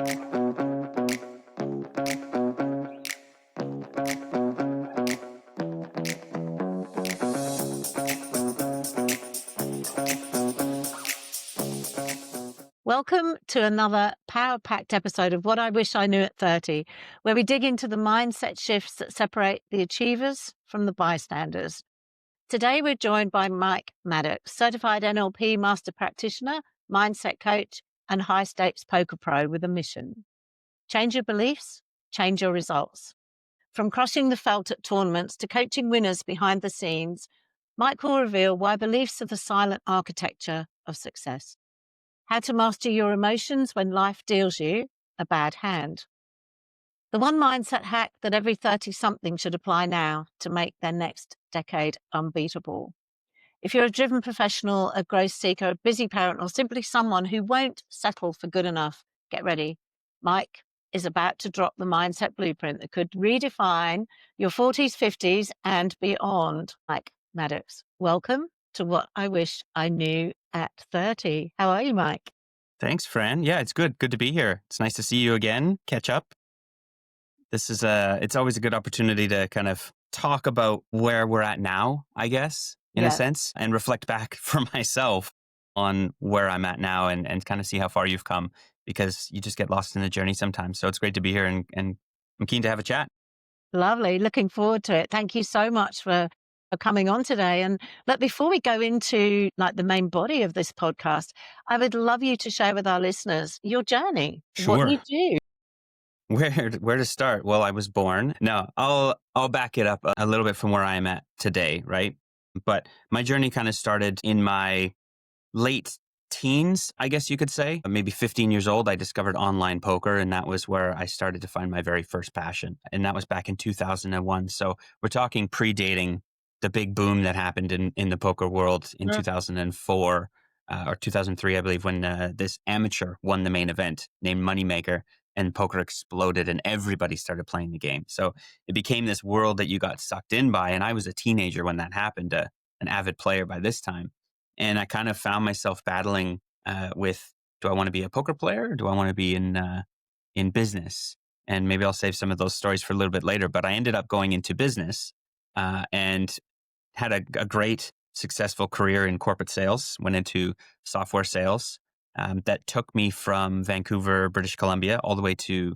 Welcome to another power-packed episode of What I Wish I Knew at 30, where we dig into the mindset shifts that separate the achievers from the bystanders. Today, we're joined by Mike Maddocks, certified NLP Master Practitioner, mindset coach, and high-stakes poker pro with a mission. Change your beliefs, change your results. From crushing the felt at tournaments to coaching winners behind the scenes, Mike will reveal why beliefs are the silent architecture of success. How to master your emotions when life deals you a bad hand. The one mindset hack that every 30-something should apply now to make their next decade unbeatable. If you're a driven professional, a growth seeker, a busy parent, or simply someone who won't settle for good enough, get ready. Mike is about to drop the mindset blueprint that could redefine your 40s, 50s, and beyond. Mike Maddocks, welcome to What I Wish I Knew at 30. How are you, Mike? Thanks, Fran. Yeah, it's good. Good to be here. It's nice to see you again, catch up. It's always a good opportunity to kind of talk about where we're at now, I guess, in a sense, and reflect back for myself on where I'm at now and kind of see how far you've come, because you just get lost in the journey sometimes. So it's great to be here and I'm keen to have a chat. Lovely. Looking forward to it. Thank you so much for coming on today. And before we go into the main body of this podcast, I would love you to share with our listeners your journey. Sure. What you do. Where to start? Well, I was born. No, I'll back it up a little bit from where I am at today, right? But my journey kind of started in my late teens, I guess you could say. Maybe 15 years old, I discovered online poker, and that was where I started to find my very first passion. And that was back in 2001. So we're talking predating the big boom that happened in the poker world in 2004 or 2003, I believe, when this amateur won the main event named Moneymaker, and poker exploded and everybody started playing the game. So it became this world that you got sucked in by. And I was a teenager when that happened, an avid player by this time. And I kind of found myself battling with, do I want to be a poker player or do I want to be in business? And maybe I'll save some of those stories for a little bit later. But I ended up going into business and had a great, successful career in corporate sales, went into software sales that took me from Vancouver, British Columbia, all the way to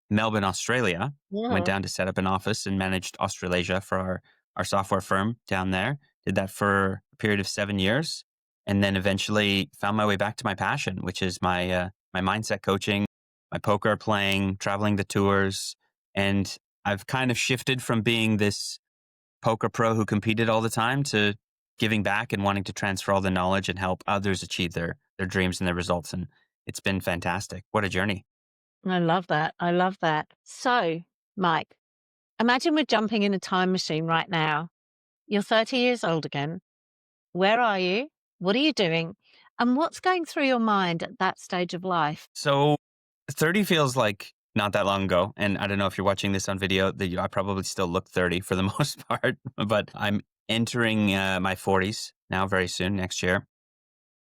Melbourne, Australia. Went down to set up an office and managed Australasia for our software firm down there. Did that for a period of 7 years. And then eventually found my way back to my passion, which is my mindset coaching, my poker playing, traveling the tours. And I've kind of shifted from being this poker pro who competed all the time to giving back and wanting to transfer all the knowledge and help others achieve their dreams and their results. And it's been fantastic. What a journey. I love that. I love that. So, Mike, imagine we're jumping in a time machine right now. You're 30 years old again. Where are you? What are you doing? And what's going through your mind at that stage of life? So 30 feels like not that long ago. And I don't know if you're watching this on video, I probably still look 30 for the most part, but I'm entering my 40s now very soon, next year.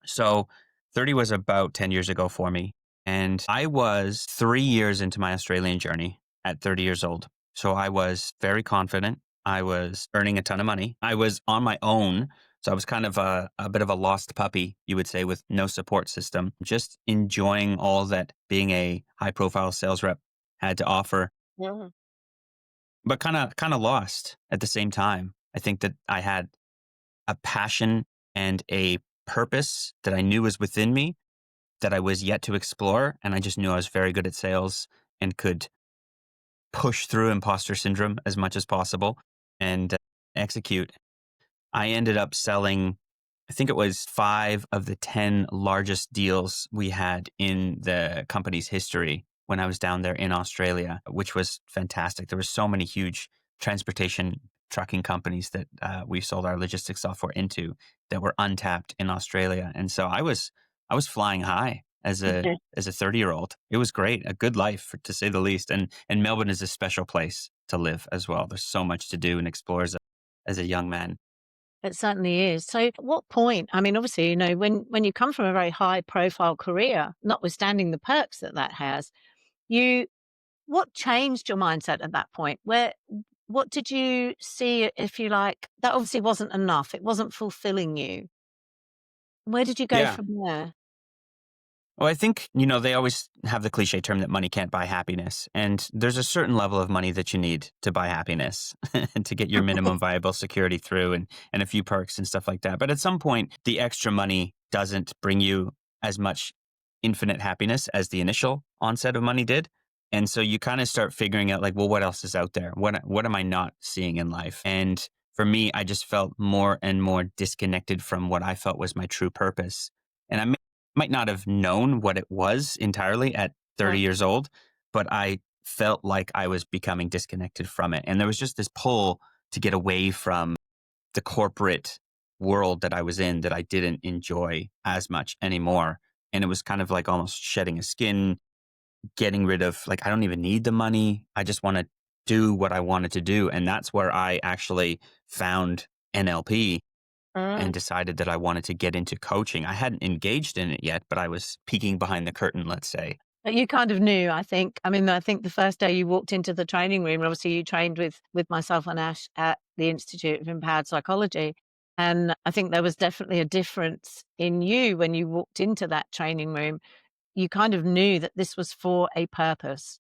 So 30 was about 10 years ago for me. And I was 3 years into my Australian journey at 30 years old. So I was very confident. I was earning a ton of money. I was on my own. So I was kind of a bit of a lost puppy, you would say, with no support system, just enjoying all that being a high profile sales rep had to offer, but kind of lost at the same time. I think that I had a passion and a purpose that I knew was within me that I was yet to explore. And I just knew I was very good at sales and could push through imposter syndrome as much as possible and execute. I ended up selling, I think it was 5 of the 10 largest deals we had in the company's history when I was down there in Australia, which was fantastic. There were so many huge transportation trucking companies that we sold our logistics software into that were untapped in Australia. And so I was flying high as a 30-year-old. It was great, a good life to say the least. And Melbourne is a special place to live as well. There's so much to do and explore as a young man. It certainly is. So at what point, I mean, obviously, when you come from a very high profile career, notwithstanding the perks that has, You what changed your mindset at that point? What did you see, if you like, that obviously wasn't enough, it wasn't fulfilling you. Where did you go Yeah. from there? Well, I think, they always have the cliche term that money can't buy happiness. And there's a certain level of money that you need to buy happiness and to get your minimum viable security through and a few perks and stuff like that. But at some point, the extra money doesn't bring you as much infinite happiness as the initial onset of money did. And so you kind of start figuring out like, well, what else is out there? What am I not seeing in life? And for me, I just felt more and more disconnected from what I felt was my true purpose. And I might not have known what it was entirely at 30 Mm, years old, but I felt like I was becoming disconnected from it. And there was just this pull to get away from the corporate world that I was in that I didn't enjoy as much anymore. And it was kind of like almost shedding a skin, getting rid of like, I don't even need the money. I just want to do what I wanted to do. And that's where I actually found NLP mm. and decided that I wanted to get into coaching. I hadn't engaged in it yet, but I was peeking behind the curtain, let's say. But you kind of knew, I think. I mean, I think the first day you walked into the training room, obviously you trained with myself and Ash at the Institute of Empowered Psychology. And I think there was definitely a difference in you when you walked into that training room. You kind of knew that this was for a purpose.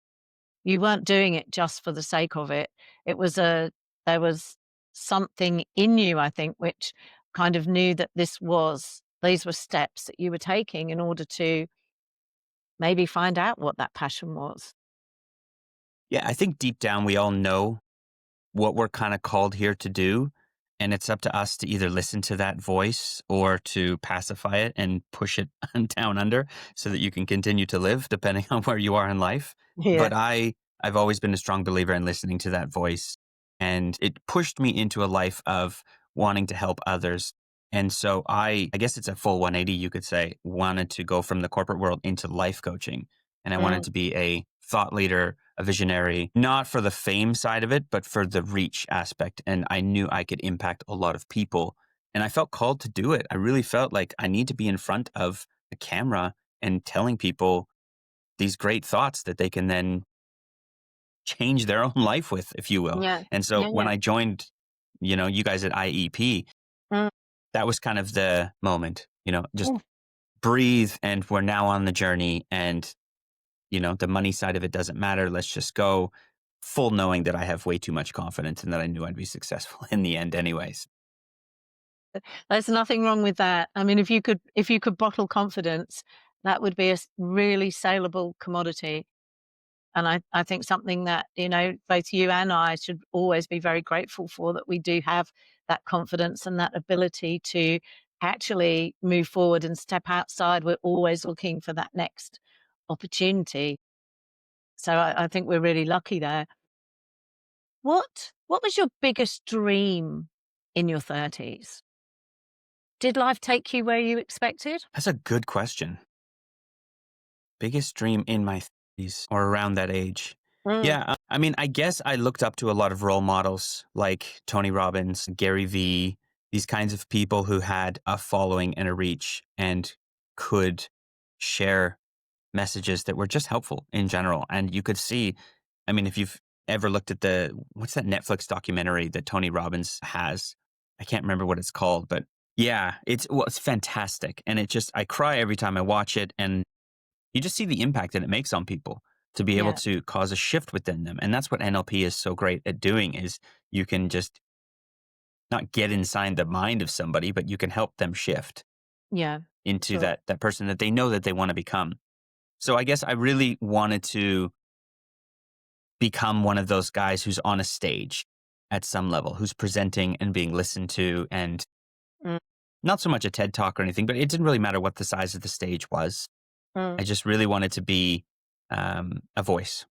You weren't doing it just for the sake of it. It was there was something in you, I think, which kind of knew that these were steps that you were taking in order to maybe find out what that passion was. Yeah, I think deep down we all know what we're kind of called here to do. And it's up to us to either listen to that voice or to pacify it and push it down under so that you can continue to live depending on where you are in life. Yeah. But I've always been a strong believer in listening to that voice. And it pushed me into a life of wanting to help others. And so I guess it's a full 180, you could say, wanted to go from the corporate world into life coaching. And I wanted Mm, to be a thought leader, a visionary, not for the fame side of it, but for the reach aspect. And I knew I could impact a lot of people. And I felt called to do it. I really felt like I need to be in front of the camera and telling people these great thoughts that they can then change their own life with, if you will. yeah. And so Yeah, when yeah. I joined, you guys at IEP, Mm, that was kind of the moment, just mm. breathe. And we're now on the journey. And the money side of it doesn't matter. Let's just go, full knowing that I have way too much confidence and that I knew I'd be successful in the end anyways. There's nothing wrong with that. I mean, if you could bottle confidence, that would be a really saleable commodity. And I think something that, both you and I should always be very grateful for, that we do have that confidence and that ability to actually move forward and step outside. We're always looking for that next opportunity. So I think we're really lucky there. What was your biggest dream in your 30s? Did life take you where you expected? That's a good question. Biggest dream in my 30s or around that age. Mm, Yeah, I mean, I guess I looked up to a lot of role models like Tony Robbins, Gary Vee, these kinds of people who had a following and a reach and could share messages that were just helpful in general. And you could see, I mean, if you've ever looked at what's that Netflix documentary that Tony Robbins has? I can't remember what it's called, but yeah, it's fantastic. And I cry every time I watch it. And you just see the impact that it makes on people to be able yeah, to cause a shift within them. And that's what NLP is so great at doing is you can just not get inside the mind of somebody, but you can help them shift yeah, into sure. that person that they know that they want to become. So I guess I really wanted to become one of those guys who's on a stage at some level, who's presenting and being listened to, and Mm, not so much a TED talk or anything, but it didn't really matter what the size of the stage was. mm. I just really wanted to be a voice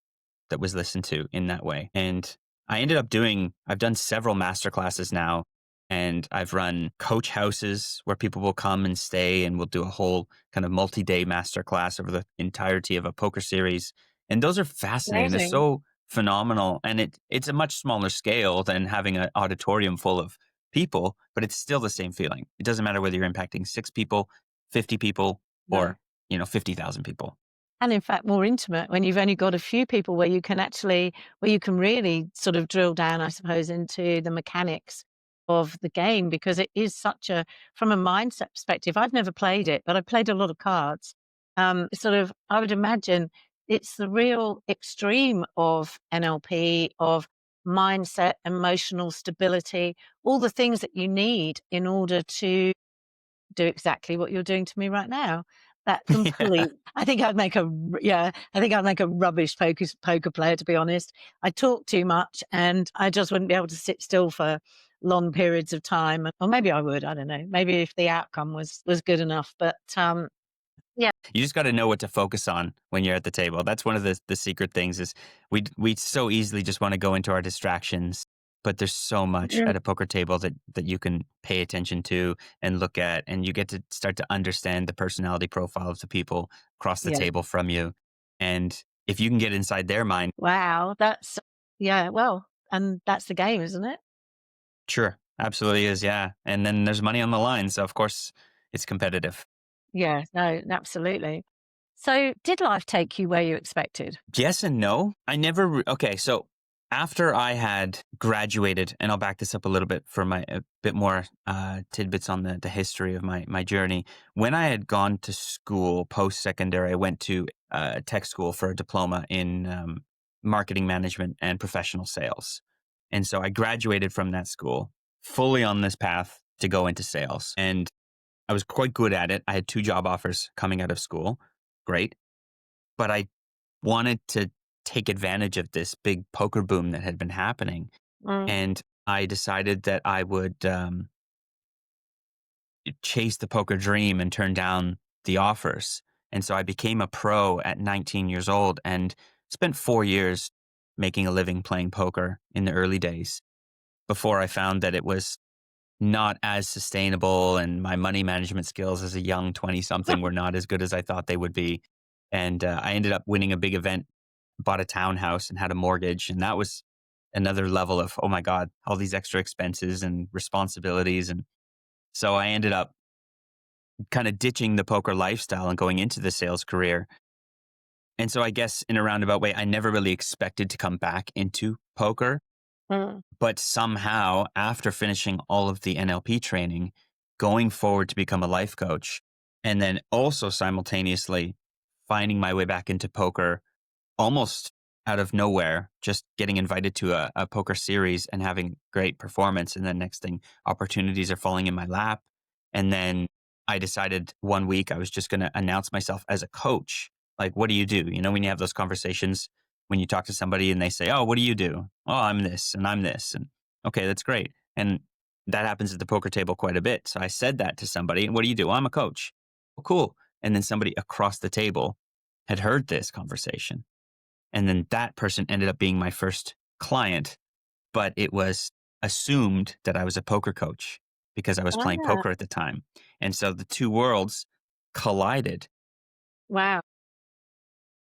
that was listened to in that way. And I've done several master classes now, and I've run coach houses where people will come and stay, and we'll do a whole kind of multi-day master class over the entirety of a poker series. And those are fascinating. They're Amazing. so phenomenal. And it's a much smaller scale than having an auditorium full of people, but it's still the same feeling. It doesn't matter whether you're impacting 6 people, 50 people, No. or 50,000 people. And in fact, more intimate when you've only got a few people where where you can really sort of drill down, I suppose, into the mechanics of the game, because it is from a mindset perspective, I've never played it, but I've played a lot of cards. I would imagine it's the real extreme of NLP, of mindset, emotional stability, all the things that you need in order to do exactly what you're doing to me right now. That Yeah. complete I think I'd make a yeah, I think I'd make a rubbish poker player, to be honest. I talk too much, and I just wouldn't be able to sit still for long periods of time. Or maybe I would, I don't know. Maybe if the outcome was good enough, but, yeah. You just got to know what to focus on when you're at the table. That's one of the secret things is we so easily just want to go into our distractions, but there's so much Mm, at a poker table that you can pay attention to and look at, and you get to start to understand the personality profile of the people across the yeah. table from you. And if you can get inside their mind, Wow, well, and that's the game, isn't it? sure, absolutely is, yeah. And then there's money on the line, so of course it's competitive. Yeah, no, absolutely. So, did life take you where you expected? Yes and no. Okay, so after I had graduated, and I'll back this up a little bit for my a bit more tidbits on the history of my journey. When I had gone to school post secondary, I went to tech school for a diploma in marketing management and professional sales, and so I graduated from that school fully on this path to go into sales, and I was quite good at it. I had 2 job offers coming out of school, great, but I wanted to take advantage of this big poker boom that had been happening. Mm, And I decided that I would chase the poker dream and turn down the offers. And so I became a pro at 19 years old and spent 4 years making a living playing poker in the early days before I found that it was not as sustainable and my money management skills as a young 20 something were not as good as I thought they would be. And I ended up winning a big event, bought a townhouse and had a mortgage. And that was another level of, oh my God, all these extra expenses and responsibilities. And so I ended up kind of ditching the poker lifestyle and going into the sales career. And so I guess in a roundabout way, I never really expected to come back into poker. mm, But somehow, after finishing all of the NLP training, going forward to become a life coach, and then also simultaneously finding my way back into poker almost out of nowhere, just getting invited to a poker series and having great performance. And then next thing, opportunities are falling in my lap. And then I decided one week I was just going to announce myself as a coach. Like, what do you do? You know, when you have those conversations, when you talk to somebody and they say, oh, what do you do? Oh, I'm this and I'm this. And okay, that's great. And that happens at the poker table quite a bit. So I said that to somebody. What do you do? Well, I'm a coach. Well, cool. And then somebody across the table had heard this conversation, and then that person ended up being my first client, but it was assumed that I was a poker coach because I was playing ah, poker at the time. And so the two worlds collided. wow,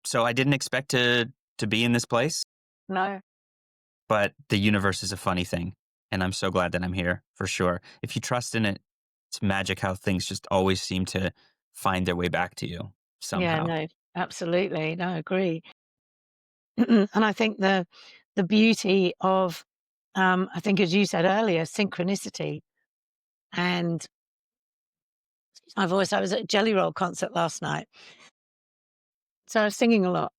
So I didn't expect to be in this place, no. but the universe is a funny thing. And I'm so glad that I'm here for sure. If you trust in it, it's magic how things just always seem to find their way back to you Yeah, somehow. no, absolutely. No, I agree. And I think the beauty of, I think as you said earlier, synchronicity. And I was at a Jelly Roll concert last night, so I was singing a lot.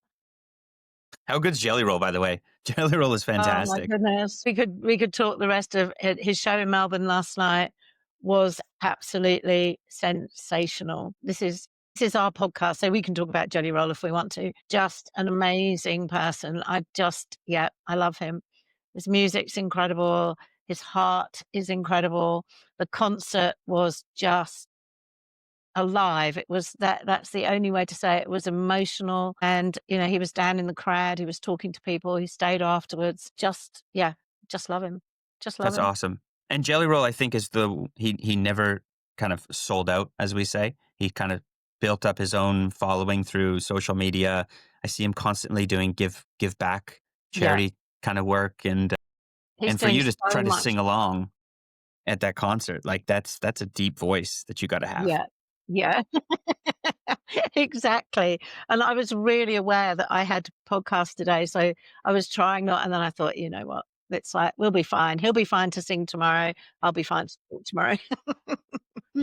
How good's Jelly Roll, by the way? Jelly Roll is Oh my fantastic. goodness. We could talk the rest of it. His show in Melbourne last night was absolutely sensational. This is our podcast, so we can talk about Jelly Roll if we want to. Just an amazing person. Yeah, I love him. His music's incredible. His heart is incredible. The concert was just alive. That's the only way to say it. It was emotional, and, he was down in the crowd, he was talking to people, he stayed afterwards. Yeah, just love him. Just love That's him. awesome. And Jelly Roll, I think, is he never kind of sold out, as we say. He kind of built up his own following through social media. I see him constantly doing give back Yeah, charity kind of work, he's and for doing you to so try to much. sing along at that concert, like that's a deep voice that you got to have. Yeah. Yeah, exactly. And I was really aware that I had podcast today, so I was trying not, and then I thought, you know what? It's like, we'll be fine. He'll be fine to sing tomorrow. I'll be fine to talk tomorrow.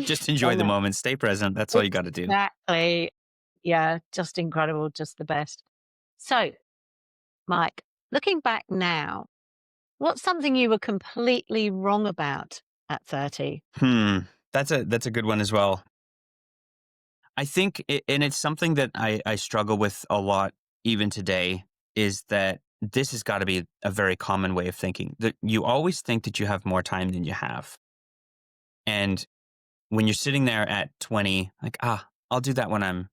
Just So, enjoy the yeah, moment, stay present. That's all you got to do. exactly. Yeah, just incredible, just the best. So, Mike, looking back now, what's something you were completely wrong about at 30? Hmm. That's a good one as well. I think, and it's something that I struggle with a lot even today, is that this has got to be a very common way of thinking. That you always think that you have more time than you have. And when you're sitting there at 20, like, I'll do that when I'm,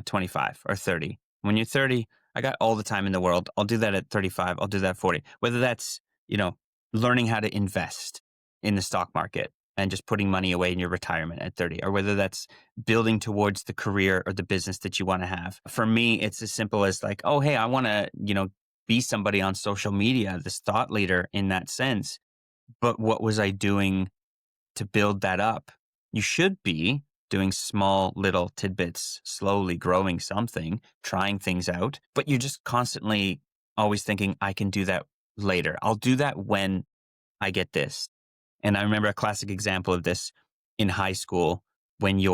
25 or 30. When you're 30, I got all the time in the world. I'll do that at 35. I'll do that at 40. Whether that's, you know, learning how to invest in the stock market and just putting money away in your retirement at 30, or whether that's building towards the career or the business that you want to have. For me, it's as simple as like, oh, hey, I want to, be somebody on social media, this thought leader in that sense. But what was I doing to build that up? You should be doing small little tidbits, slowly growing something, trying things out, but you're just constantly always thinking, I can do that later. I'll do that when I get this. And I remember a classic example of this in high school when you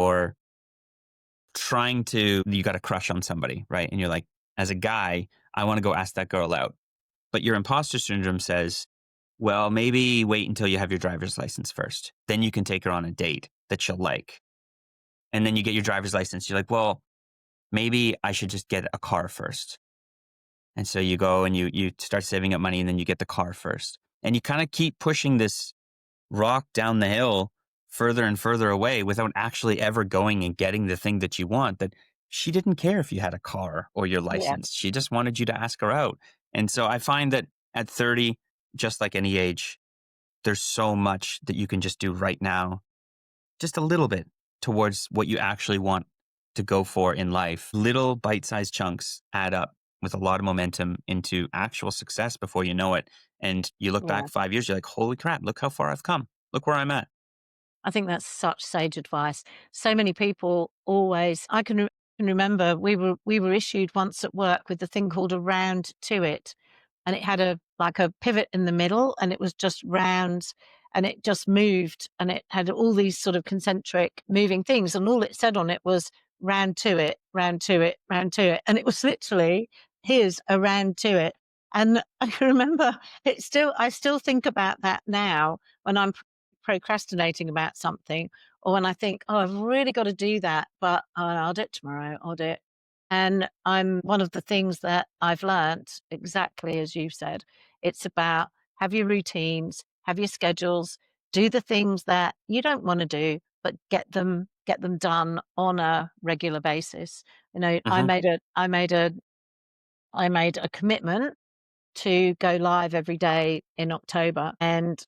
got a crush on somebody, right? And you're like, as a guy, I want to go ask that girl out. But your imposter syndrome says, well, maybe wait until you have your driver's license first. Then you can take her on a date that she'll like. And then you get your driver's license. You're like, well, maybe I should just get a car first. And so you go and you start saving up money and then you get the car first. And you kind of keep pushing this rock down the hill further and further away without actually ever going and getting the thing that you want. That she didn't care if you had a car or your Yeah, license. She just wanted you to ask her out. And so I find that at 30, just like any age, there's so much that you can just do right now, just a little bit towards what you actually want to go for in life. Little bite-sized chunks add up with a lot of momentum into actual success before you know it. And you look yeah. back 5 years, you're like, holy crap, look how far I've come. Look where I'm at. I think that's such sage advice. So many people always can remember we were issued once at work with the thing called a round to it, and it had a pivot in the middle, and it was just round, and it just moved, and it had all these sort of concentric moving things, and all it said on it was round to it, round to it, round to it, and it was literally, here's a round to it. And I can remember I still think about that now when I'm procrastinating about something, or when I think, oh, I've really got to do that, but I'll do it tomorrow, I'll do it. And one of the things that I've learned, exactly as you've said, it's about have your routines, have your schedules, do the things that you don't want to do, but get them done on a regular basis. You know, Hmm. I made a commitment to go live every day in October, and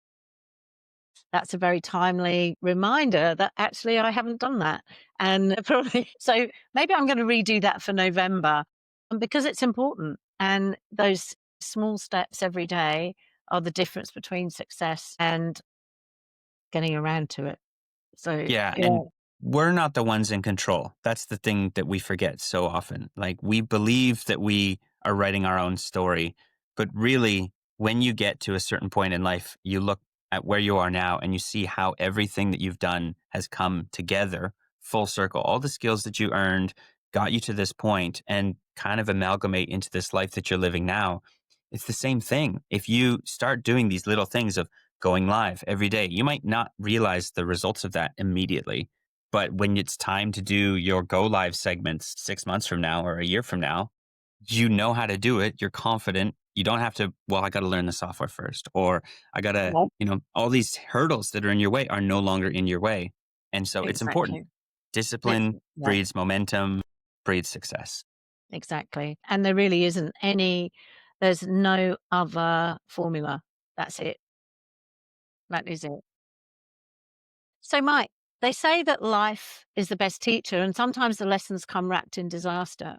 that's a very timely reminder that actually I haven't done that. And probably, so maybe I'm going to redo that for November, and because it's important. And those small steps every day are the difference between success and getting around to it. So, Yeah. yeah, And we're not the ones in control. That's the thing that we forget so often. Like we believe that we are writing our own story, but really, when you get to a certain point in life, you look at where you are now and you see how everything that you've done has come together full circle. All the skills that you earned got you to this point and kind of amalgamate into this life that you're living now. It's the same thing. If you start doing these little things of going live every day, you might not realize the results of that immediately. But when it's time to do your go live segments 6 months from now or a year from now, you know how to do it. You're confident. You don't have to, well, I got to learn the software first, or I got to, yeah, all these hurdles that are in your way are no longer in your way. And so it's important. exactly. Discipline Yeah, breeds momentum, breeds success. exactly. And there really isn't there's no other formula. That's it. That is it. So, Mike, they say that life is the best teacher, and sometimes the lessons come wrapped in disaster.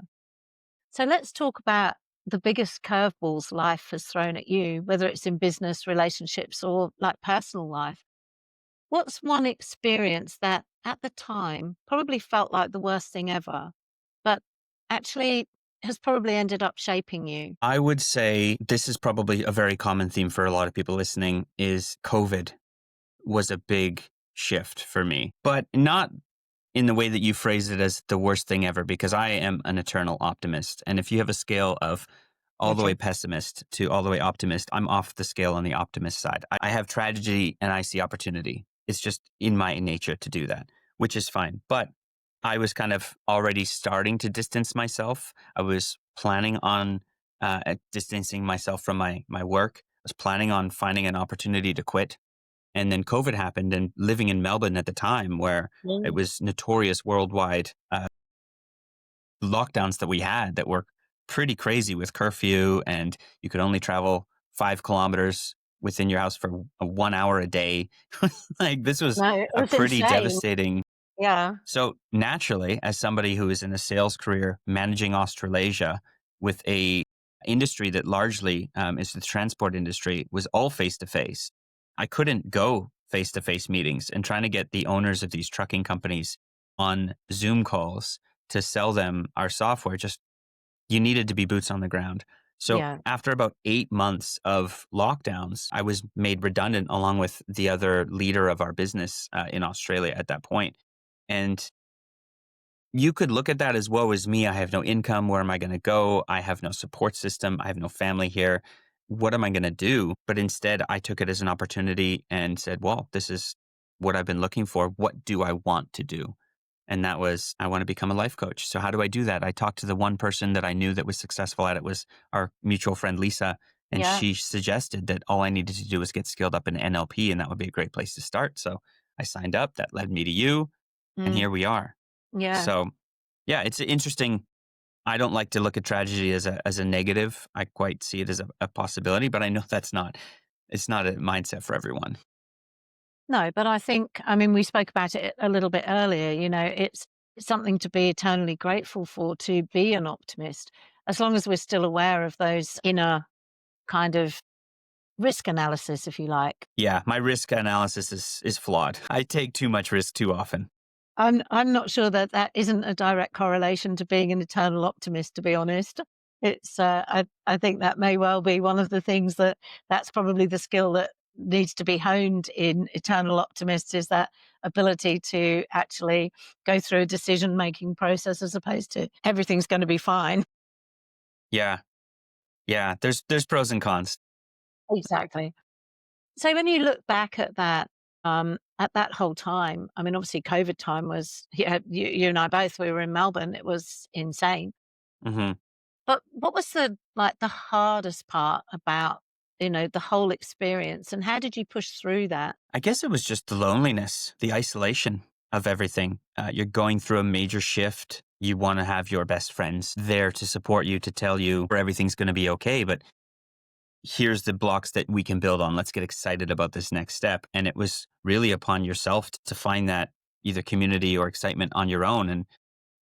So, let's talk about the biggest curveballs life has thrown at you, whether it's in business, relationships, or like personal life. What's one experience that at the time probably felt like the worst thing ever, but actually has probably ended up shaping you? I would say this is probably a very common theme for a lot of people listening is COVID was a big shift for me, but not in the way that you phrase it as the worst thing ever, because I am an eternal optimist. And if you have a scale of all the way Okay. pessimist to all the way optimist, I'm off the scale on the optimist side. I have tragedy and I see opportunity. It's just in my nature to do that, which is fine. But I was kind of already starting to distance myself. I was planning on distancing myself from my work. I was planning on finding an opportunity to quit. And then COVID happened, and living in Melbourne at the time, where it Mm. was notorious worldwide lockdowns that we had that were pretty crazy with curfew, and you could only travel 5 kilometers within your house for 1 hour a day. Like this was No, it a was pretty insane. devastating. Yeah, So naturally, as somebody who is in a sales career managing Australasia with a industry that largely is the transport industry, was all face to face. I couldn't go face to face meetings, and trying to get the owners of these trucking companies on Zoom calls to sell them our software, just you needed to be boots on the ground. So yeah, after about 8 months of lockdowns, I was made redundant along with the other leader of our business in Australia at that point. And you could look at that as woe is me. I have no income. Where am I going to go? I have no support system. I have no family here. What am I going to do? But instead, I took it as an opportunity and said, well, this is what I've been looking for. What do I want to do? And that was, I want to become a life coach. So how do I do that? I talked to the one person that I knew that was successful at it was our mutual friend, Lisa. And yeah, she suggested that all I needed to do was get skilled up in NLP, and that would be a great place to start. So I signed up. That led me to you. And mm, here we are. yeah. So yeah, it's interesting. I don't like to look at tragedy as a negative. I quite see it as a possibility, but I know it's not a mindset for everyone. No, but I think, I mean, we spoke about it a little bit earlier, it's something to be eternally grateful for, to be an optimist, as long as we're still aware of those inner kind of risk analysis, if you like. Yeah, my risk analysis is flawed. I take too much risk too often. I'm not sure that that isn't a direct correlation to being an eternal optimist, to be honest. I think that may well be one of the things that's probably the skill that needs to be honed in eternal optimists, is that ability to actually go through a decision-making process as opposed to everything's gonna be fine. Yeah, yeah. There's pros and cons. Exactly. So when you look back at that whole time, I mean, obviously COVID time was, yeah, you and I both, we were in Melbourne. It was insane. Hmm. But what was the hardest part about, the whole experience, and how did you push through that? I guess it was just the loneliness, the isolation of everything. You're going through a major shift. You want to have your best friends there to support you, to tell you where everything's going to be okay. But here's the blocks that we can build on. Let's get excited about this next step. And it was really upon yourself to find that either community or excitement on your own. And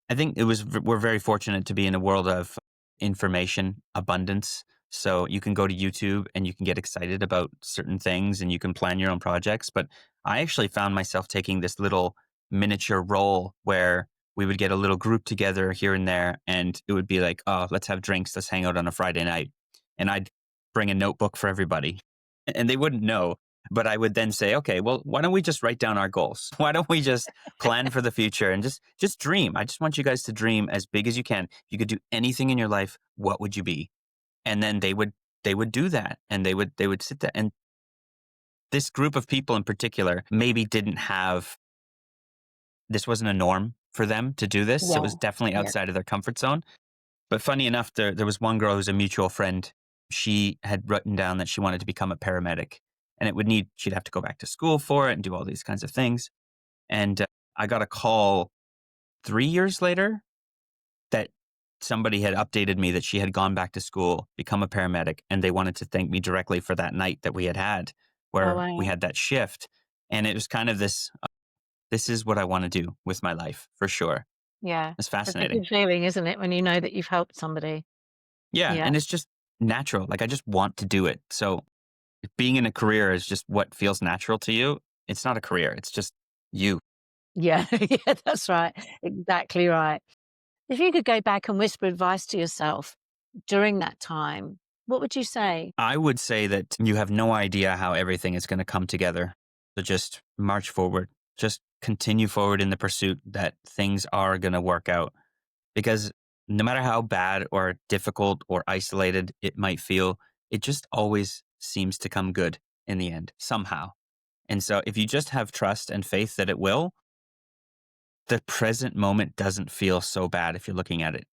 I think we're very fortunate to be in a world of information abundance. So you can go to YouTube and you can get excited about certain things and you can plan your own projects. But I actually found myself taking this little miniature role where we would get a little group together here and there, and it would be like, oh, let's have drinks, let's hang out on a Friday night. And I'd bring a notebook for everybody, and they wouldn't know. But I would then say, okay, well, why don't we just write down our goals? Why don't we just plan for the future and just dream? I just want you guys to dream as big as you can. If you could do anything in your life, what would you be? And then they would do that, and they would sit there. And this group of people in particular maybe didn't have, this wasn't a norm for them to do this. So it Yeah. was definitely Yeah. outside of their comfort zone. But funny enough, there was one girl who's a mutual friend. She had written down that she wanted to become a paramedic, and she'd have to go back to school for it and do all these kinds of things. And I got a call 3 years later that somebody had updated me that she had gone back to school, become a paramedic, and they wanted to thank me directly for that night that we had, Oh, where we wow. had that shift. And it was kind of this is what I want to do with my life for sure. Yeah. It's It's a fascinating. good feeling, isn't it, when you know that you've helped somebody? Yeah. Yeah. And it's just natural. Like I just want to do it. So being in a career is just what feels natural to you. It's not a career. It's just you. Yeah, yeah, that's right. Exactly right. If you could go back and whisper advice to yourself during that time, what would you say? I would say that you have no idea how everything is going to come together. So just march forward. Just continue forward in the pursuit that things are going to work out. Because no matter how bad or difficult or isolated it might feel, it just always seems to come good in the end, somehow. And so if you just have trust and faith that it will, the present moment doesn't feel so bad if you're looking at it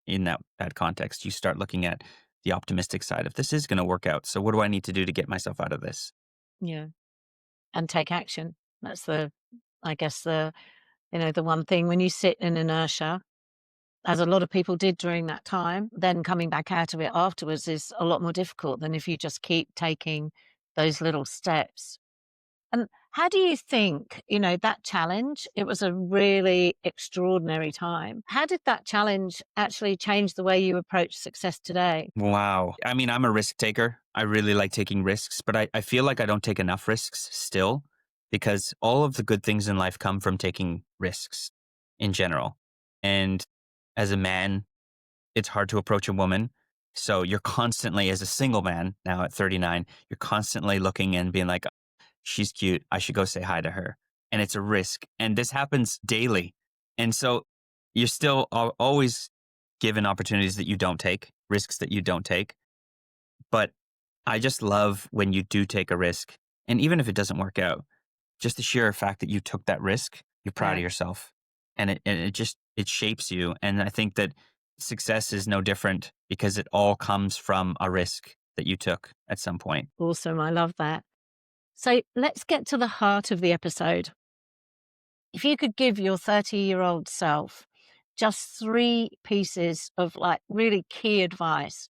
in that context. You start looking at the optimistic side of this is going to work out. So what do I need to do to get myself out of this? Yeah. And take action. That's I guess the one thing when you sit in inertia, as a lot of people did during that time, then coming back out of it afterwards is a lot more difficult than if you just keep taking those little steps. And how do you think, that challenge, it was a really extraordinary time. How did that challenge actually change the way you approach success today? Wow. I mean, I'm a risk taker. I really like taking risks, but I feel like I don't take enough risks still because all of the good things in life come from taking risks in general. And as a man, it's hard to approach a woman. So you're constantly, as a single man now at 39, you're constantly looking and being like, she's cute. I should go say hi to her. And it's a risk. And this happens daily. And so you're still always given opportunities that you don't take, risks that you don't take. But I just love when you do take a risk. And even if it doesn't work out, just the sheer fact that you took that risk, you're proud Yeah. of yourself. And it shapes you. And I think that success is no different because it all comes from a risk that you took at some point. Awesome. I love that. So let's get to the heart of the episode. If you could give your 30-year-old self just three pieces of like really key advice,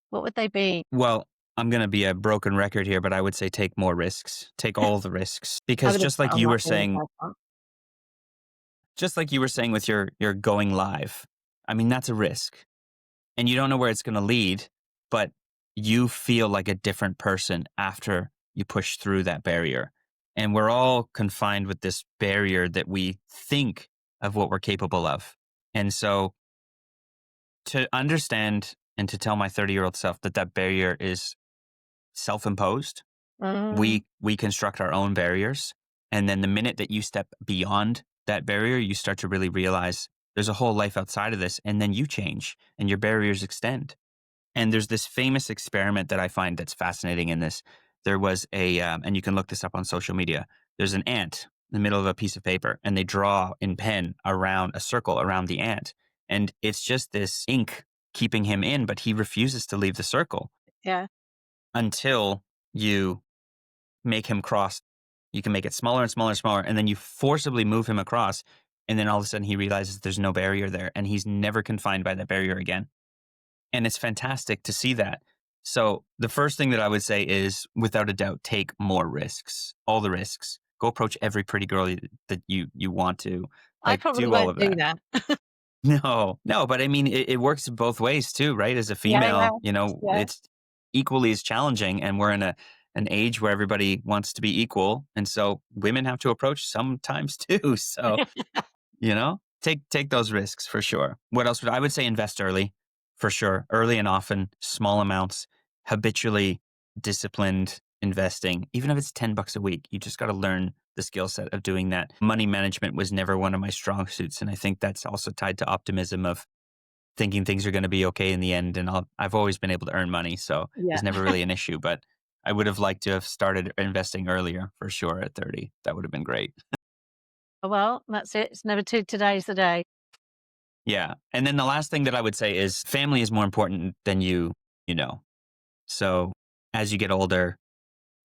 what would they be? Well, I'm going to be a broken record here, but I would say take more risks. Take all the risks I because would have put on that all the time. just like you were saying with your going live. I mean, that's a risk. And you don't know where it's going to lead, but you feel like a different person after you push through that barrier. And we're all confined with this barrier that we think of what we're capable of. And so to understand and to tell my 30-year-old self that that barrier is self-imposed, Mm, we construct our own barriers. And then the minute that you step beyond that barrier, you start to really realize there's a whole life outside of this. And then you change and your barriers extend. And there's this famous experiment that I find that's fascinating in this. There was and you can look this up on social media. There's an ant in the middle of a piece of paper, and they draw in pen around a circle around the ant. And it's just this ink keeping him in, but he refuses to leave the circle yeah. until you make him cross. You can make it smaller and smaller and smaller, and then you forcibly move him across. And then all of a sudden he realizes there's no barrier there, and he's never confined by that barrier again. And it's fantastic to see that. So the first thing that I would say is, without a doubt, take more risks, all the risks. Go approach every pretty girl that you want to, I like probably do all won't of do that. that. No, but I mean, it works both ways too, right? As a Yeah, yeah, female, yeah. it's equally as challenging, and we're in an age where everybody wants to be equal, and so women have to approach sometimes too. So take those risks for sure. What else would I would say? Invest early, for sure, early and often, small amounts, habitually disciplined investing, even if it's $10 a week. You just got to learn the skill set of doing that. Money management was never one of my strong suits. And I think that's also tied to optimism of thinking things are going to be okay in the end. And I've always been able to earn money. So Yeah. it's never really an issue. But I would have liked to have started investing earlier for sure at 30. That would have been great. Well, that's it. It's never too today's the day. Yeah. And then the last thing that I would say is family is more important than you know. So as you get older,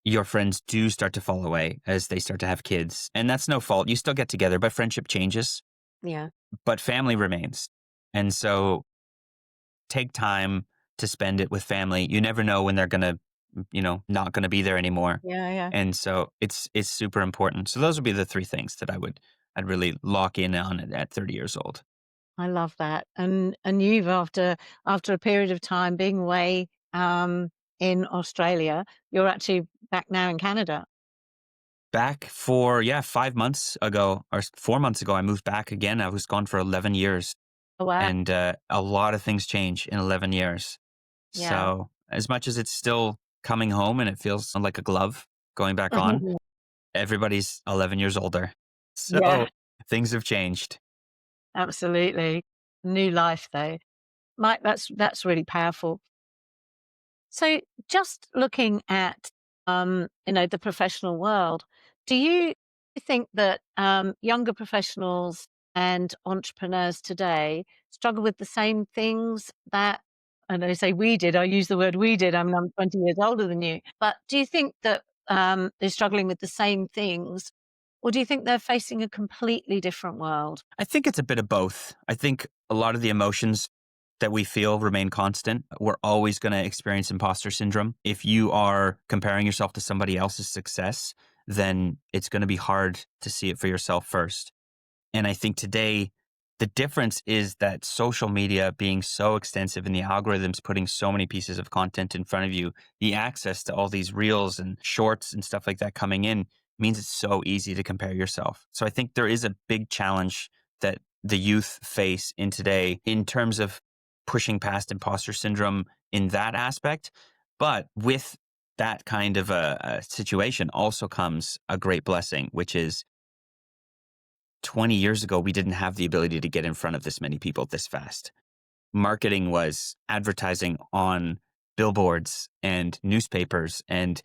your friends do start to fall away as they start to have kids. And that's no fault. You still get together, but friendship changes, Yeah. but family remains. And so take time to spend it with family. You never know when they're going to, not going to be there anymore. Yeah, yeah. And so it's super important. So those would be the three things that I'd really lock in on at 30 years old. I love that. And you've after a period of time being away in Australia, you're actually back now in Canada. back for, 5 months ago or 4 months ago. I moved back again. I was gone for 11 years, Oh, wow. and a lot of things change in 11 years. Yeah. So as much as it's still coming home and it feels like a glove going back on, everybody's 11 years older. Yeah, So things have changed. absolutely. New life, though. Mike, that's really powerful. So just looking at, the professional world, do you think that younger professionals and entrepreneurs today struggle with the same things that, and I say we did, I use the word we did, I'm 20 years older than you, but do you think that they're struggling with the same things, or do you think they're facing a completely different world? I think it's a bit of both. I think a lot of the emotions that we feel remain constant. We're always going to experience imposter syndrome. If you are comparing yourself to somebody else's success, then it's going to be hard to see it for yourself first. And I think today, the difference is that social media being so extensive and the algorithms putting so many pieces of content in front of you, the access to all these reels and shorts and stuff like that coming in means it's so easy to compare yourself. So I think there is a big challenge that the youth face in today in terms of pushing past imposter syndrome in that aspect. But with that kind of a situation also comes a great blessing, which is 20 years ago, we didn't have the ability to get in front of this many people this fast. Marketing was advertising on billboards and newspapers, and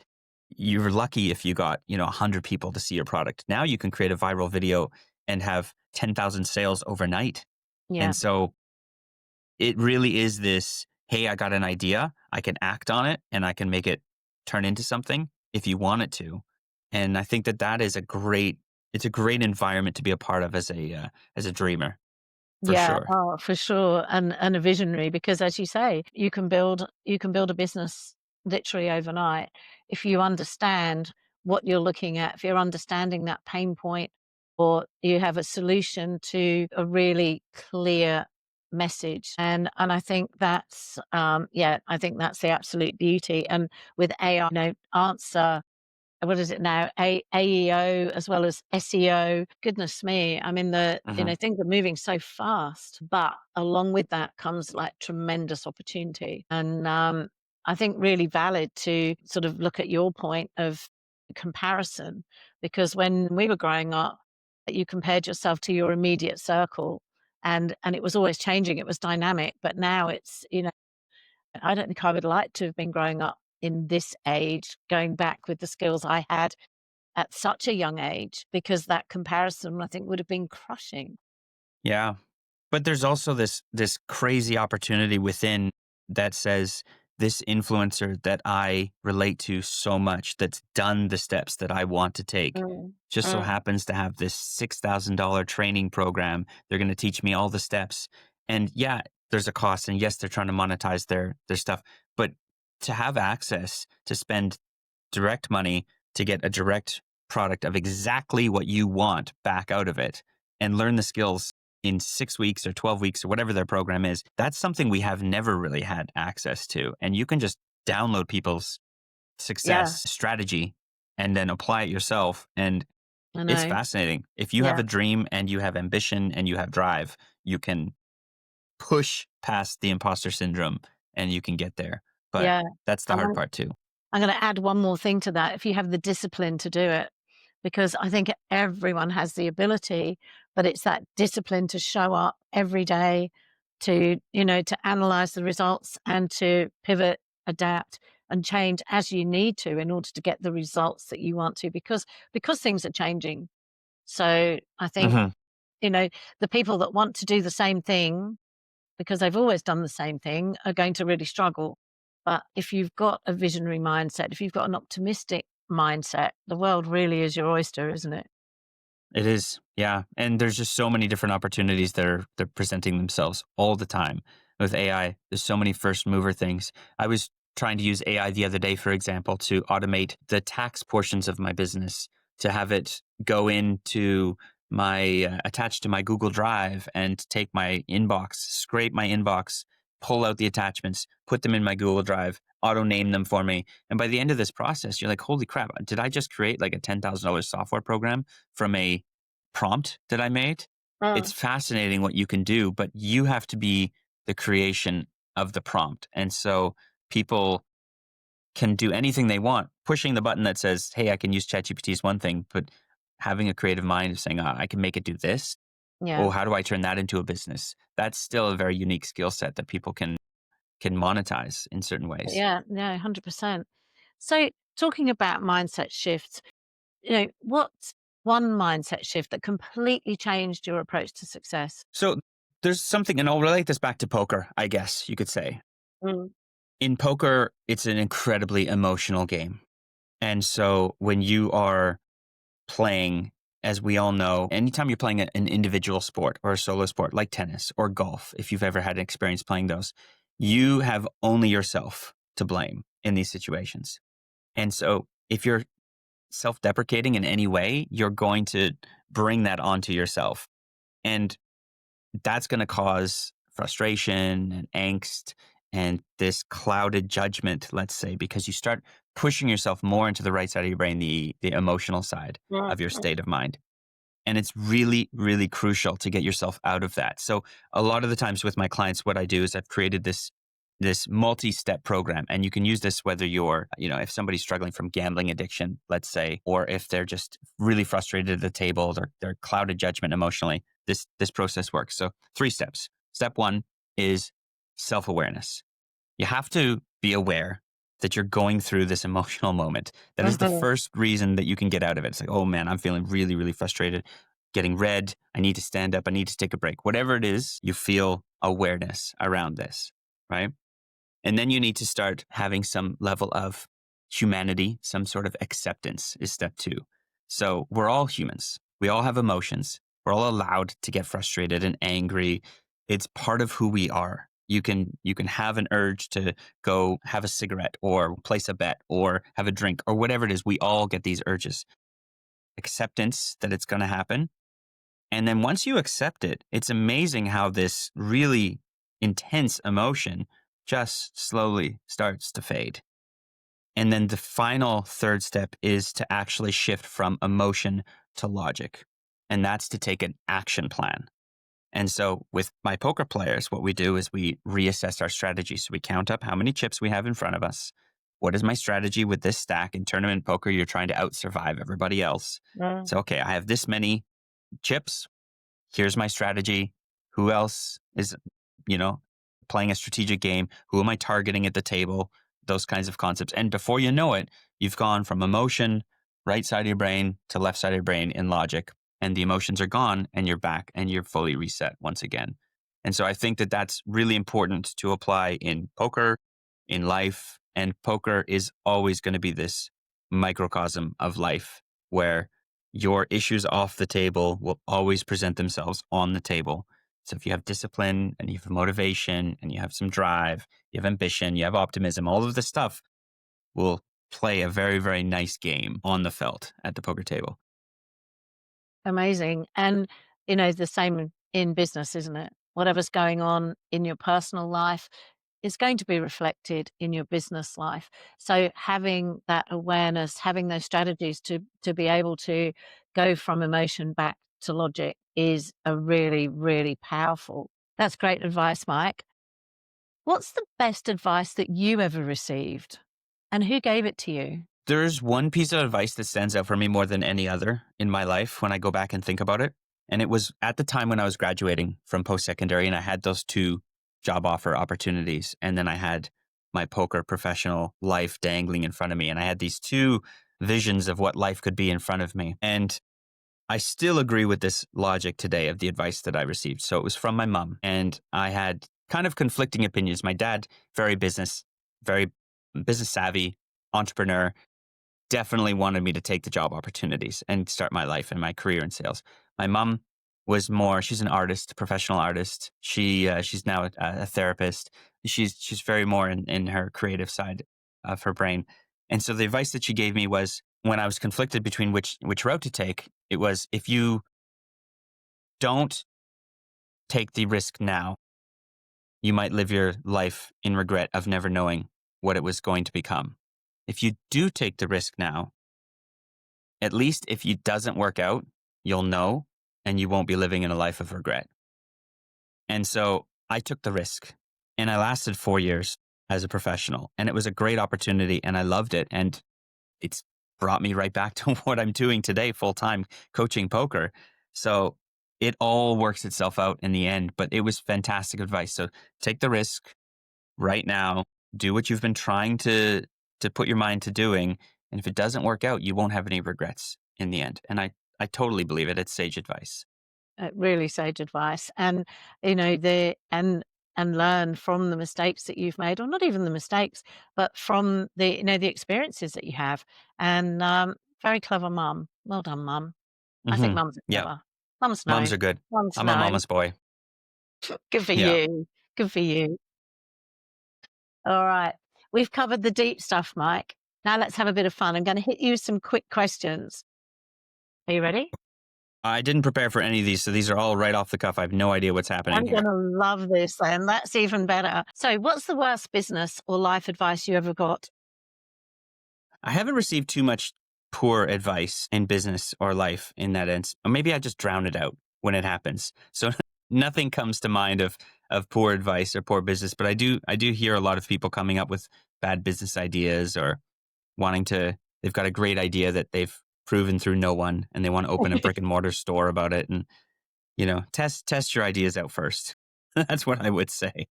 you were lucky if you got, 100 people to see your product. Now you can create a viral video and have 10,000 sales overnight. Yeah. And so it really is this, hey, I got an idea, I can act on it, and I can make it turn into something if you want it to. And I think that that is it's a great environment to be a part of as a dreamer, for Yeah, sure. oh, for sure, and a visionary because as you say, you can build a business literally overnight if you understand what you're looking at, if you're understanding that pain point, or you have a solution to a really clear message. And I think that's I think that's the absolute beauty. And with AI, answer what is it now? AEO as well as SEO. Goodness me. I mean, Mhm. things are moving so fast, but along with that comes like tremendous opportunity. And I think really valid to sort of look at your point of comparison, because when we were growing up, you compared yourself to your immediate circle, and it was always changing. It was dynamic, but now I don't think I would like to have been growing up in this age, going back with the skills I had at such a young age, because that comparison, I think, would have been crushing. Yeah. But there's also this crazy opportunity within that says this influencer that I relate to so much that's done the steps that I want to take Mm, just so mm. happens to have this $6,000 training program. They're going to teach me all the steps. And yeah, there's a cost, and yes, they're trying to monetize their stuff, but to have access to spend direct money to get a direct product of exactly what you want back out of it and learn the skills in 6 weeks or 12 weeks or whatever their program is, that's something we have never really had access to. And you can just download people's Yeah, success strategy and then apply it yourself. And I it's know. fascinating. If you have Yeah, a dream and you have ambition and you have drive, you can push past the imposter syndrome and you can get there. But yeah. that's the And hard part too. I'm gonna add one more thing to that, if you have the discipline to do it, because I think everyone has the ability, but it's that discipline to show up every day, to analyze the results and to pivot, adapt, and change as you need to in order to get the results that you want to, because things are changing. So I think, Mhm. you know, the people that want to do the same thing because they've always done the same thing are going to really struggle. But if you've got a visionary mindset, if you've got an optimistic mindset, the world really is your oyster, isn't it? It is, yeah, and there's just so many different opportunities that are they're presenting themselves all the time with AI. There's so many first mover things. I was trying to use AI the other day, for example, to automate the tax portions of my business, to have it go into my attached to my Google Drive and take my inbox, scrape my inbox, pull out the attachments, put them in my Google Drive, auto name them for me. And by the end of this process, you're like, holy crap, did I just create like a $10,000 software program from a prompt that I made? It's Mm. fascinating what you can do, but you have to be the creation of the prompt. And so people can do anything they want. Pushing the button that says, hey, I can use ChatGPT is one thing, but having a creative mind of saying, I can make it do this. Yeah. Oh, how do I turn that into a business? That's still a very unique skill set that people can monetize in certain ways. Yeah. Yeah. 100%. So, talking about mindset shifts, what's one mindset shift that completely changed your approach to success? So there's something, and I'll relate this back to poker, I guess you could say. Mm. In poker, it's an incredibly emotional game. And so when you are playing, as we all know, anytime you're playing an individual sport or a solo sport like tennis or golf, if you've ever had an experience playing those, you have only yourself to blame in these situations. And so if you're self deprecating in any way, you're going to bring that onto yourself. And that's going to cause frustration and angst and this clouded judgment, let's say, because you start pushing yourself more into the right side of your brain, the emotional side Mm. of your state of mind. And it's really, really crucial to get yourself out of that. So a lot of the times with my clients, what I do is I've created this multi-step program. And you can use this whether you're, if somebody's struggling from gambling addiction, let's say, or if they're just really frustrated at the table, they're clouded judgment emotionally. This process works. So 3 steps. Step 1 is self-awareness. You have to be aware that you're going through this emotional moment. That is the Mhm. first reason that you can get out of it. It's like, oh man, I'm feeling really, really frustrated, getting red. I need to stand up. I need to take a break. Whatever it is, you feel awareness around this, right? And then you need to start having some level of humanity, some sort of acceptance is step 2. So we're all humans. We all have emotions. We're all allowed to get frustrated and angry. It's part of who we are. You can have an urge to go have a cigarette or place a bet or have a drink or whatever it is. We all get these urges. Acceptance that it's going to happen. And then once you accept it, it's amazing how this really intense emotion just slowly starts to fade. And then the final third step is to actually shift from emotion to logic. And that's to take an action plan. And so with my poker players, what we do is we reassess our strategy. So we count up how many chips we have in front of us. What is my strategy with this stack? In tournament poker, you're trying to out survive everybody else. Mm. So, okay, I have this many chips. Here's my strategy. Who else is, you know, playing a strategic game? Who am I targeting at the table? Those kinds of concepts. And before you know it, you've gone from emotion, right side of your brain, to left side of your brain in logic. And the emotions are gone and you're back and you're fully reset once again. And so I think that that's really important to apply in poker, in life. And poker is always going to be this microcosm of life where your issues off the table will always present themselves on the table. So if you have discipline and you have motivation and you have some drive, you have ambition, you have optimism, all of this stuff will play a very, very nice game on the felt at the poker table. Amazing. And, the same in business, isn't it? Whatever's going on in your personal life is going to be reflected in your business life. So having that awareness, having those strategies to be able to go from emotion back to logic is a really, really powerful. That's great advice, Mike. What's the best advice that you ever received? And who gave it to you? There's one piece of advice that stands out for me more than any other in my life when I go back and think about it. And it was at the time when I was graduating from post secondary and I had those 2 job offer opportunities. And then I had my poker professional life dangling in front of me. And I had these 2 visions of what life could be in front of me. And I still agree with this logic today of the advice that I received. So it was from my mom, and I had kind of conflicting opinions. My dad, very business savvy, entrepreneur, definitely wanted me to take the job opportunities and start my life and my career in sales. My mom was more, she's an artist, professional artist. She's now a therapist. She's very more in her creative side of her brain. And so the advice that she gave me was when I was conflicted between which route to take, it was if you don't take the risk now, you might live your life in regret of never knowing what it was going to become. If you do take the risk now, at least if it doesn't work out, you'll know and you won't be living in a life of regret. And so I took the risk and I lasted 4 years as a professional, and it was a great opportunity and I loved it. And it's brought me right back to what I'm doing today, full time coaching poker. So it all works itself out in the end, but it was fantastic advice. So take the risk right now, do what you've been trying to put your mind to doing. And if it doesn't work out, you won't have any regrets in the end. And I totally believe it. It's sage advice. Really sage advice, and the and learn from the mistakes that you've made, or not even the mistakes, but from the experiences that you have. And very clever mum. Well done, mum. I think mums are Yeah. clever. Mums Moms know. are good. Mums I'm a know. mama's boy. Good for Yeah. you. Good for you. All right. We've covered the deep stuff, Mike. Now let's have a bit of fun. I'm going to hit you with some quick questions. Are you ready? I didn't prepare for any of these, so these are all right off the cuff. I have no idea what's happening I'm here. going to love this then. That's even better. So, what's the worst business or life advice you ever got? I haven't received too much poor advice in business or life in that sense. Or maybe I just drown it out when it happens. So nothing comes to mind of poor advice or poor business, but I do hear a lot of people coming up with bad business ideas or they've got a great idea that they've proven through no one and they want to open a brick and mortar store about it, and test your ideas out first. That's what I would say.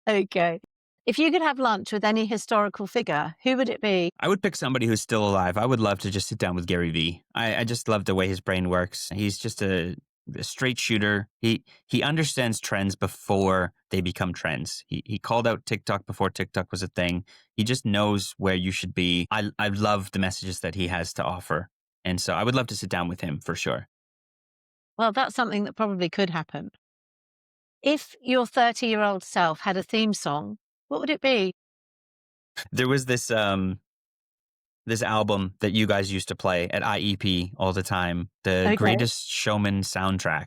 Okay. If you could have lunch with any historical figure, who would it be? I would pick somebody who's still alive. I would love to just sit down with Gary Vee. I just love the way his brain works. He's just a straight shooter. He understands trends before they become trends. He called out TikTok before TikTok was a thing. He just knows where you should be. I love the messages that he has to offer. And so I would love to sit down with him for sure. Well, that's something that probably could happen. If your 30-year-old self had a theme song, what would it be? There was this album that you guys used to play at IEP all the time, the Okay. Greatest Showman soundtrack.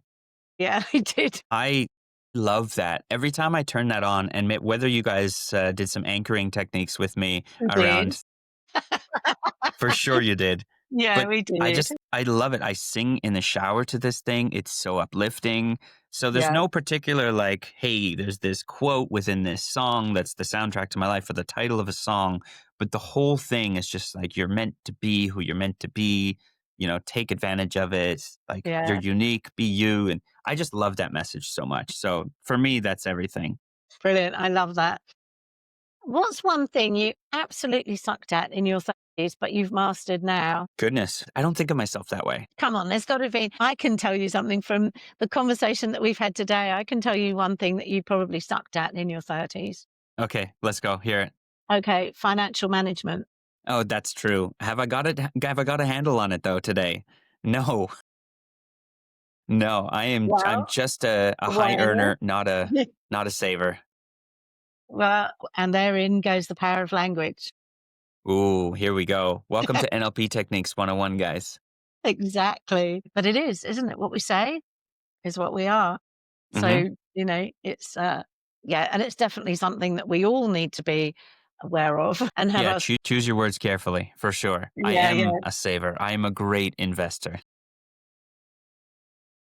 Yeah, I did. I love that. Every time I turn that on, and whether you guys did some anchoring techniques with me Did. around, for sure you did. Yeah, But we did. I love it. I sing in the shower to this thing. It's so uplifting. So there's Yeah, no particular like, hey, there's this quote within this song that's the soundtrack to my life or the title of a song. But the whole thing is just like, you're meant to be who you're meant to be. Take advantage of it. Like, you're yeah. unique, be you. And I just love that message so much. So for me, that's everything. Brilliant. I love that. What's one thing you absolutely sucked at in your 30s, but you've mastered now? Goodness, I don't think of myself that way. Come on, there's got to be. I can tell you something from the conversation that we've had today. I can tell you one thing that you probably sucked at in your 30s. Okay, let's go. Hear it. Okay, financial management. Oh, that's true. Have I got it? Have I got a handle on it though today? No, no. I'm Well, just a high well, earner, not a saver. well, and therein goes the power of language. Ooh, here we go. Welcome to NLP Techniques 101, guys. Exactly. But it is, isn't it? What we say is what we are. Hmm. So, it's, yeah, and it's definitely something that we all need to be aware of and have Yeah, us. choose your words carefully, for sure. I Yeah, yeah, am a saver. I am a great investor.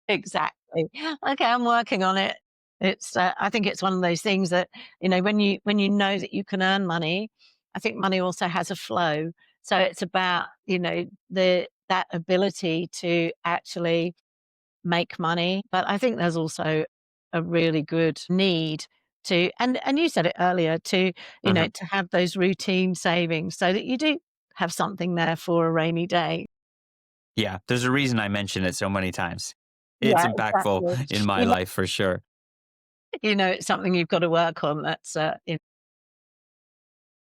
exactly. Okay, I'm working on it. It's, I think it's one of those things that, when you know that you can earn money, I think money also has a flow. So it's about, that ability to actually make money. But I think there's also a really good need to, and you said it earlier, to, Hmm. to have those routine savings so that you do have something there for a rainy day. Yeah, there's a reason I mention it so many times. It's Yeah, impactful exactly. in my You know, life for sure. it's something you've got to work on. That's,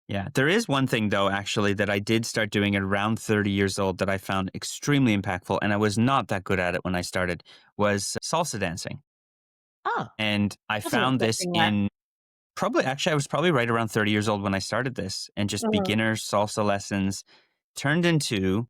Yeah, there is one thing though, actually, that I did start doing at around 30 years old that I found extremely impactful, and I was not that good at it when I started, was salsa dancing. oh, And I wasn't found this expecting that. in I was probably right around 30 years old when I started this, and just Mm, beginner salsa lessons turned into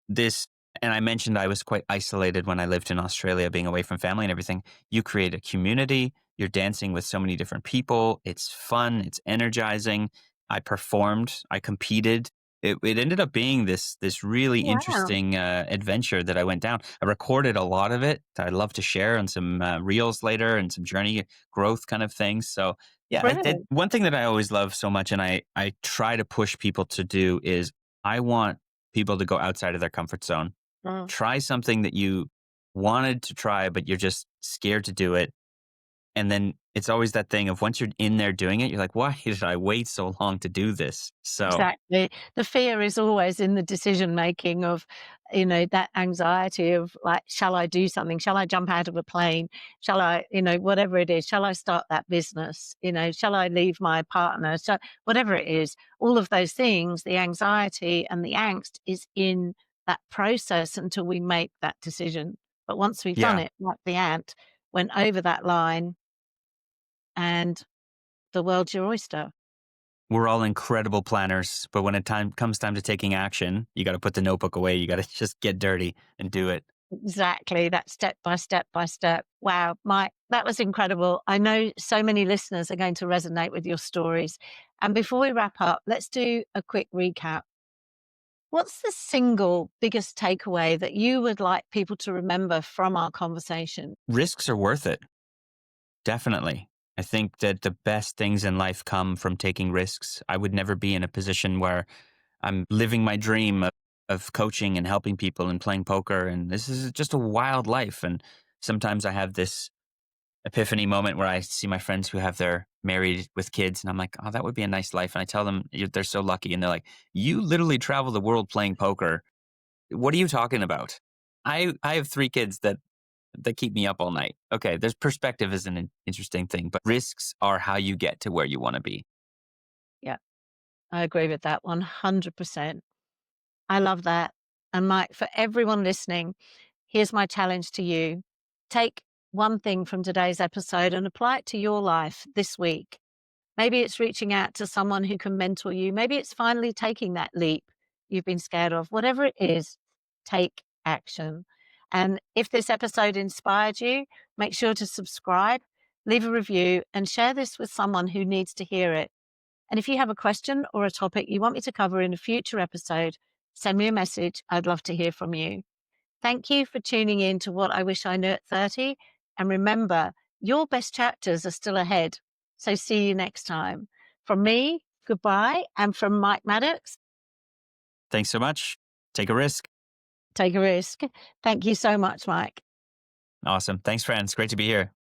this. And I mentioned I was quite isolated when I lived in Australia, being away from family and everything. You create a community, You're dancing with so many different people. It's fun. It's energizing. I performed. I competed. It ended up being this really Wow. interesting adventure that I went down. I recorded a lot of it that I'd love to share on some reels later and some journey growth kind of things. So yeah, I did Brilliant. one thing that I always love so much, and I try to push people to do is I want people to go outside of their comfort zone. Mm. Try something that you wanted to try, but you're just scared to do it. And then it's always that thing of once you're in there doing it, you're like, why did I wait so long to do this? So Exactly. The fear is always in the decision making of, that anxiety of like, shall I do something? Shall I jump out of a plane? Shall I, whatever it is, shall I start that business? Shall I leave my partner? So whatever it is, all of those things, the anxiety and the angst is in that process until we make that decision. But once we've done yeah, it, like the ant went over that line and the world's your oyster. we're all incredible planners, but when it comes time to taking action, you got to put the notebook away. You got to just get dirty and do it. Exactly, that step by step by step. Wow, Mike, that was incredible. I know so many listeners are going to resonate with your stories. And before we wrap up, let's do a quick recap. What's the single biggest takeaway that you would like people to remember from our conversation? Risks are worth it. Definitely. I think that the best things in life come from taking risks. I would never be in a position where I'm living my dream of coaching and helping people and playing poker. And this is just a wild life. And sometimes I have this epiphany moment where I see my friends who have their married with kids, and I'm like, oh, that would be a nice life. And I tell them they're so lucky. And they're like, you literally travel the world playing poker. What are you talking about? I have 3 kids that keep me up all night. Okay, there's perspective is an interesting thing, but risks are how you get to where you want to be. Yeah, I agree with that 100%. I love that. And Mike, for everyone listening, here's my challenge to you. Take one thing from today's episode and apply it to your life this week. Maybe it's reaching out to someone who can mentor you. Maybe it's finally taking that leap you've been scared of. Whatever it is, take action. And if this episode inspired you, make sure to subscribe, leave a review, and share this with someone who needs to hear it. And if you have a question or a topic you want me to cover in a future episode, send me a message. I'd love to hear from you. Thank you for tuning in to What I Wish I Knew at 30. And remember, your best chapters are still ahead. So see you next time. From me, goodbye. And from Mike Maddocks, Thanks so much. Take a risk. take a risk. Thank you so much, Mike. Awesome. Thanks, friends. Great to be here.